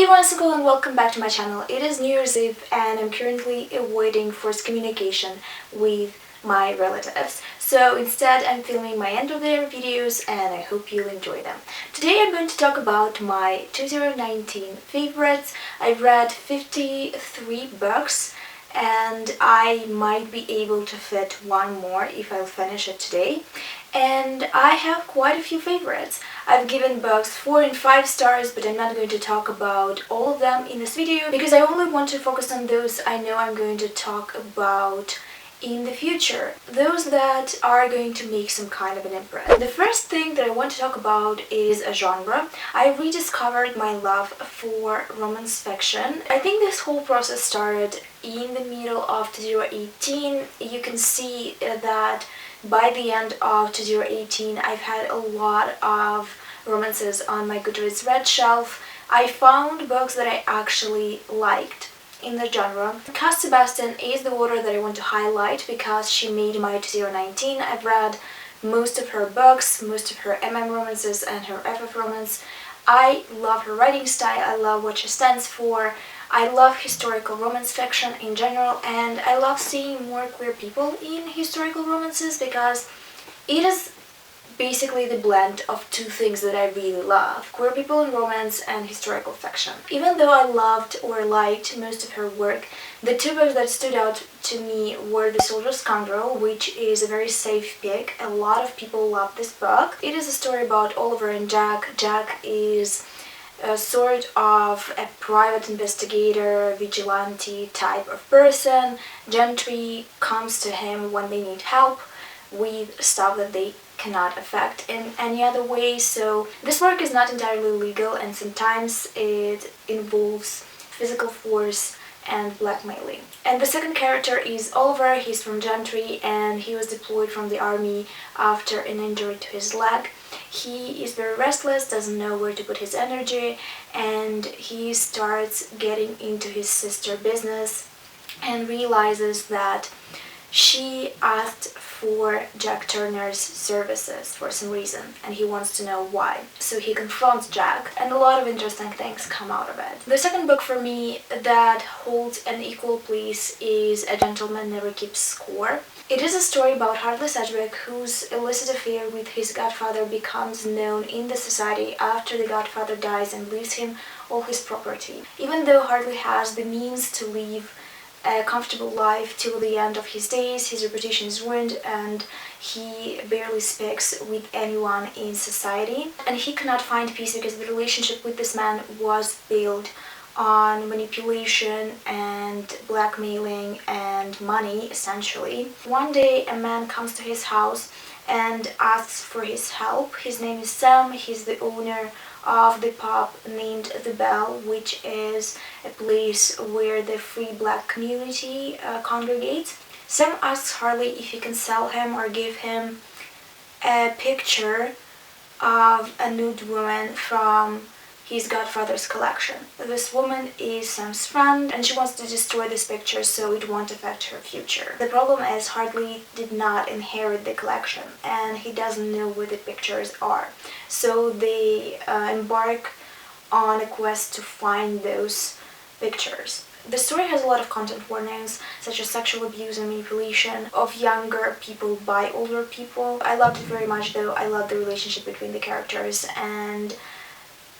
everyone, it's Sawkill and welcome back to my channel. It is New Year's Eve and I'm currently waiting for communication with my relatives. So instead I'm filming my end of the year videos and I hope you'll enjoy them. Today I'm going to talk about my 2019 favorites. I've read 53 books and I might be able to fit one more if I'll finish it today. And I have quite a few favorites. I've given books 4 and 5 stars, but I'm not going to talk about all of them in this video because I only want to focus on those I know I'm going to talk about in the future. Those that are going to make some kind of an imprint. The first thing that I want to talk about is a genre. I rediscovered my love for romance fiction. I think this whole process started in the middle of 2018. You can see that by the end of 2018, I've had a lot of romances on my Goodreads Red shelf. I found books that I actually liked in the genre. Sebastian is the author that I want to highlight because she made my 2019. I've read most of her books, most of her romances and her FF romance. I love her writing style, I love what she stands for. I love historical romance fiction in general, and I love seeing more queer people in historical romances because it is basically the blend of two things that I really love: queer people in romance and historical fiction. Even though I loved or liked most of her work, the two books that stood out to me were The Scoundrel, which is a very safe pick. A lot of people love this book. It is a story about Oliver and Jack. Jack is a sort of a private investigator, vigilante type of person. Gentry comes to him when they need help with stuff that they cannot affect in any other way. So this work is not entirely legal and sometimes it involves physical force and blackmailing. And the second character is Oliver. He's from Gentry and he was deployed from the army after an injury to his leg. He is very restless, doesn't know where to put his energy, and he starts getting into his sister's business and realizes that she asked for Jack Turner's services for some reason and he wants to know why. So he confronts Jack and a lot of interesting things come out of it. The second book for me that holds an equal place is A Gentleman Never Keeps Score. It is a story about Hartley Sedgwick, whose illicit affair with his godfather becomes known in the society after the godfather dies and leaves him all his property. Even though Hartley has the means to live a comfortable life till the end of his days, his reputation is ruined and he barely speaks with anyone in society. And he cannot find peace because the relationship with this man was built on manipulation and blackmailing and money, essentially. One day a man comes to his house and asks for his help. His name is Sam. He's the owner of the pub named The Bell, which is a place where the free black community congregates. Sam asks Hartley if he can sell him or give him a picture of a nude woman from his godfather's collection. This woman is Sam's friend and she wants to destroy this picture so it won't affect her future. The problem is Hartley did not inherit the collection and he doesn't know where the pictures are. So they embark on a quest to find those pictures. The story has a lot of content warnings such as sexual abuse and manipulation of younger people by older people. I loved it very much though. I loved the relationship between the characters and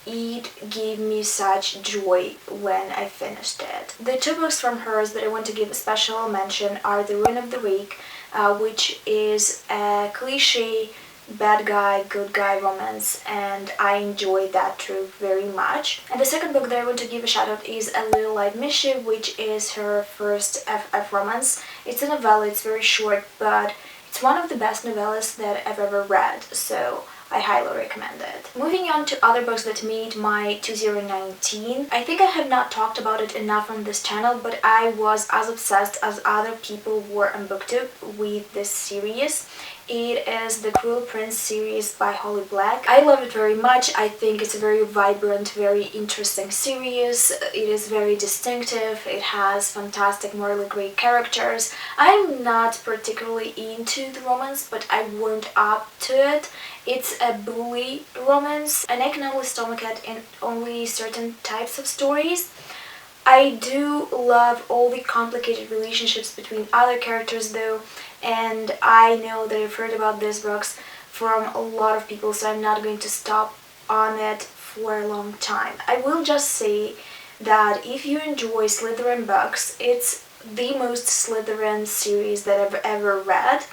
it gave me such joy when I finished it. The two books from hers that I want to give a special mention are The Ruin of the Rake, which is a cliche bad guy, good guy romance, and I enjoyed that trope very much. And the second book that I want to give a shout out is 𝕊𝕆𝕆𝕂𝕊, Mischief, which is her first FF romance. It's a novella, it's very short, but it's one of the best novellas that I've ever read, so I highly recommend it. Moving on to other books that made my 2019. I think I have not talked about it enough on this channel, but I was as obsessed as other people were on BookTube with this series. It is the Cruel Prince series by Holly Black. I love it very much. I think it's a very vibrant, very interesting series. It is very distinctive. It has fantastic, morally great characters. I'm not particularly into the romance, but I warmed up to it. It's a bully romance, and I can only stomach it in only certain types of stories. I do love all the complicated relationships between other characters though, and I know that I've heard about these books from a lot of people, so I'm not going to stop on it for a long time. I will just say that if you enjoy Slytherin books, it's the most Slytherin series that I've ever read,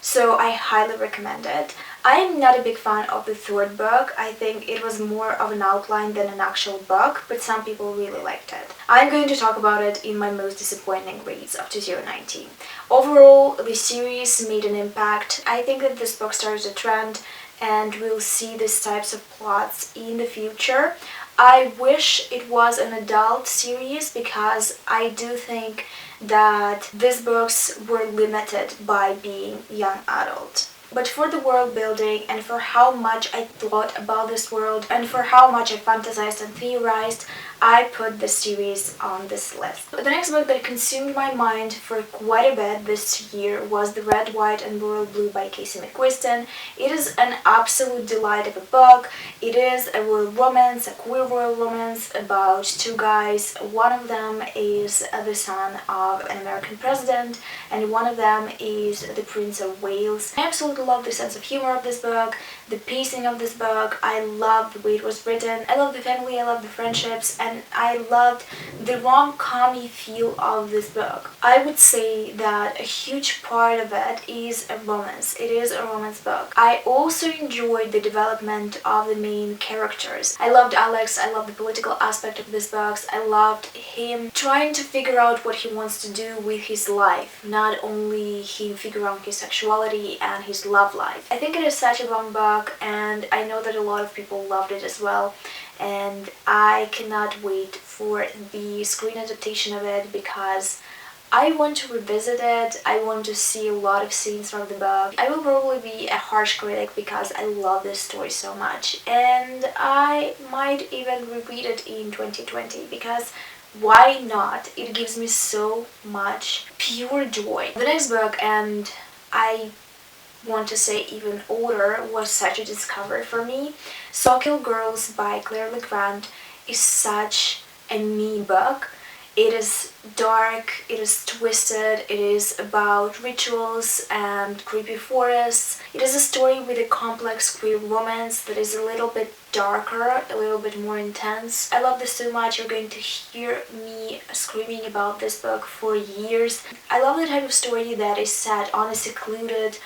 so I highly recommend it. I'm not a big fan of the third book. I think it was more of an outline than an actual book, but some people really liked it. I'm going to talk about it in my most disappointing reads of 2019. Overall, the series made an impact. I think that this book started a trend and we'll see these types of plots in the future. I wish it was an adult series because I do think that these books were limited by being young adult. But for the world building and for how much I thought about this world and for how much I fantasized and theorized, I put this series on this list. The next book that consumed my mind for quite a bit this year was The Red, White and Royal Blue by Casey McQuiston. It is an absolute delight of a book. It is a royal romance, a queer royal romance about two guys. One of them is the son of an American president and one of them is the Prince of Wales. I absolutely love the sense of humor of this book, the pacing of this book. I love the way it was written. I love the family, I love the friendships, and I loved the rom-com-y feel of this book. I would say that a huge part of it is a romance. It is a romance book. I also enjoyed the development of the main characters. I loved Alex, I loved the political aspect of this book. I loved him trying to figure out what he wants to do with his life, not only him figuring out his sexuality and his love life. I think it is such a bomb book and I know that a lot of people loved it as well, and I cannot wait for the screen adaptation of it because I want to revisit it. I want to see a lot of scenes from the book. I will probably be a harsh critic because I love this story so much, and I might even reread it in 2020 because why not? It gives me so much pure joy. The next book, and I want to say even older, was such a discovery for me. Sawkill Girls by Legrand is such a me book. It is dark, it is twisted, it is about rituals and creepy forests. It is a story with a complex queer romance that is a little bit darker, a little bit more intense. I love this so much. You're going to hear me screaming about this book for years. I love the type of story that is set on a secluded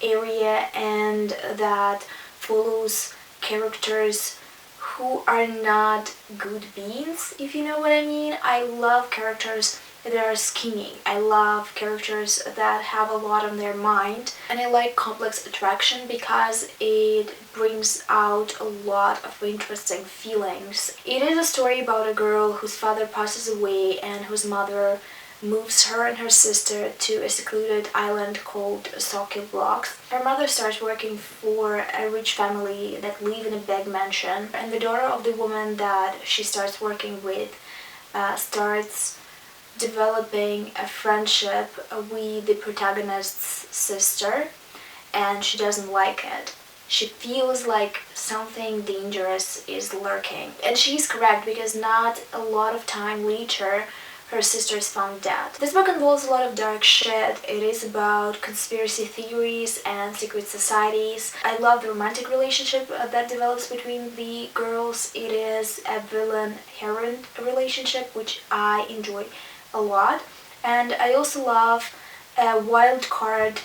area and that follows characters who are not good beings, if you know what I mean. I love characters that are scheming. I love characters that have a lot on their mind, and I like complex attraction because it brings out a lot of interesting feelings. It is a story about a girl whose father passes away and whose mother moves her and her sister to a secluded island called Sawkill. Her mother starts working for a rich family that live in a big mansion, and the daughter of the woman that she starts working with starts developing a friendship with the protagonist's sister, and she doesn't like it. She feels like something dangerous is lurking. And she's correct because not a lot of time later her sister is found dead. This book involves a lot of dark shit. It is about conspiracy theories and secret societies. I love the romantic relationship that develops between the girls. It is a villain-heroine relationship, which I enjoy a lot. And I also love a wild card,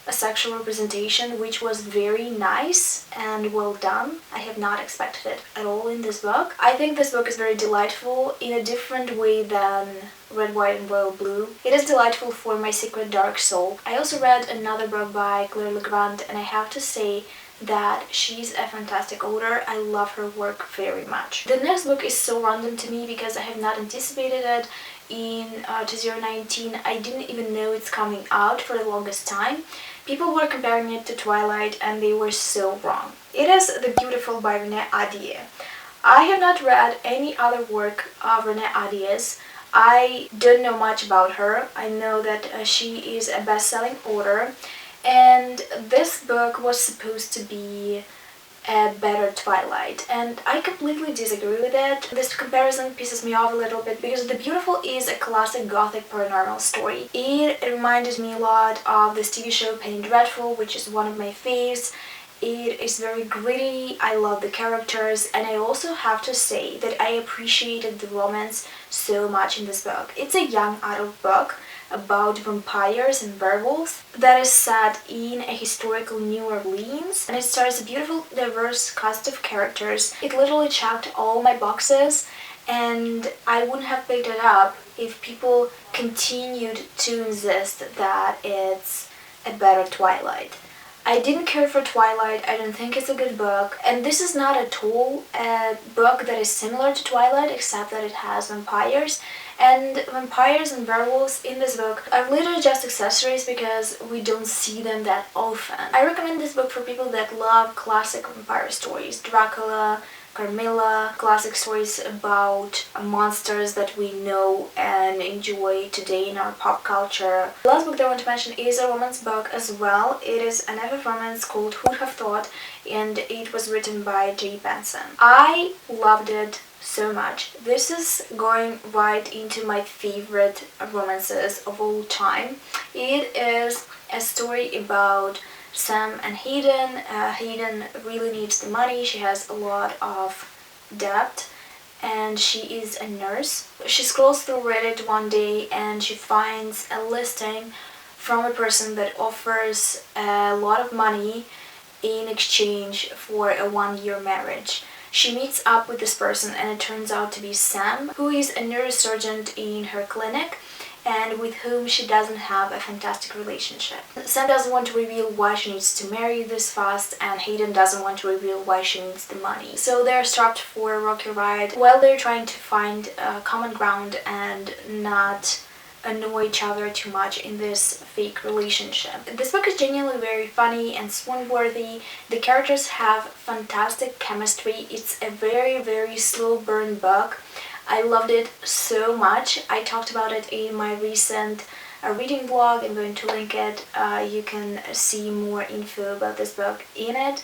a sexual representation, which was very nice and well done. I have not expected it at all in this book. I think this book is very delightful in a different way than Red, White and Royal Blue. It is delightful for my secret dark soul. I also read another book by Legrand, and I have to say that she's a fantastic author. I love her work very much. The next book is so random to me because I have not anticipated it in 2019. I didn't even know it's coming out for the longest time. People were comparing it to Twilight and they were so wrong. It is The Beautiful by Renée Ahdieh. I have not read any other work of Renée Ahdieh's. I don't know much about her. I know that she is a best-selling author, and this book was supposed to be a better Twilight, and I completely disagree with it. This comparison pisses me off a little bit because The Beautiful is a classic gothic paranormal story. It reminded me a lot of this TV show Penny Dreadful, which is one of my faves. It is very gritty, I love the characters, and I also have to say that I appreciated the romance so much in this book. It's a young adult book about vampires and werewolves that is set in a historical New Orleans, and it stars a beautiful, diverse cast of characters. It literally checked all my boxes, and I wouldn't have picked it up if people continued to insist that it's a better Twilight. I didn't care for Twilight, I don't think it's a good book, and this is not at all a book that is similar to Twilight except that it has vampires, and vampires and werewolves in this book are literally just accessories because we don't see them that often. I recommend this book for people that love classic vampire stories, Dracula, Carmilla, classic stories about monsters that we know and enjoy today in our pop culture. The last book that I want to mention is a romance book as well. It is an FF romance called Who'd Have Thought, and it was written by J. Benson. I loved it so much. This is going right into my favorite romances of all time. It is a story about Sam and Hayden. Hayden really needs the money. She has a lot of debt and she is a nurse. She scrolls through Reddit one day and she finds a listing from a person that offers a lot of money in exchange for a 1-year marriage. She meets up with this person and it turns out to be Sam, who is a neurosurgeon in her clinic and with whom she doesn't have a fantastic relationship. Sam doesn't want to reveal why she needs to marry this fast, and Hayden doesn't want to reveal why she needs the money. So they're strapped for a rocky ride while they're trying to find common ground and not annoy each other too much in this fake relationship. This book is genuinely very funny and swoon-worthy. The characters have fantastic chemistry. It's a very, very slow burn book. I loved it so much. I talked about it in my recent reading blog. I'm going to link it. You can see more info about this book in it.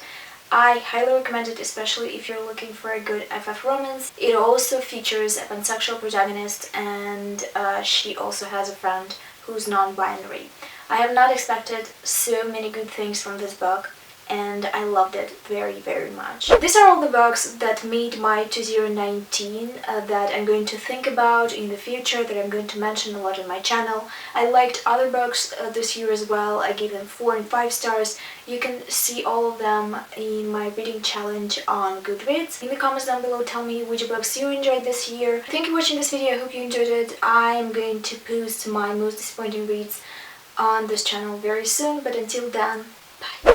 I highly recommend it, especially if you're looking for a good FF romance. It also features a pansexual protagonist, and she also has a friend who's non-binary. I have not expected so many good things from this book, and I loved it very, very much. These are all the books that made my 2019 that I'm going to think about in the future, that I'm going to mention a lot on my channel. I liked other books this year as well. I gave them 4 and 5 stars. You can see all of them in my reading challenge on Goodreads. In the comments down below, tell me which books you enjoyed this year. Thank you for watching this video. I hope you enjoyed it. I'm going to post my most disappointing reads on this channel very soon, but until then, bye.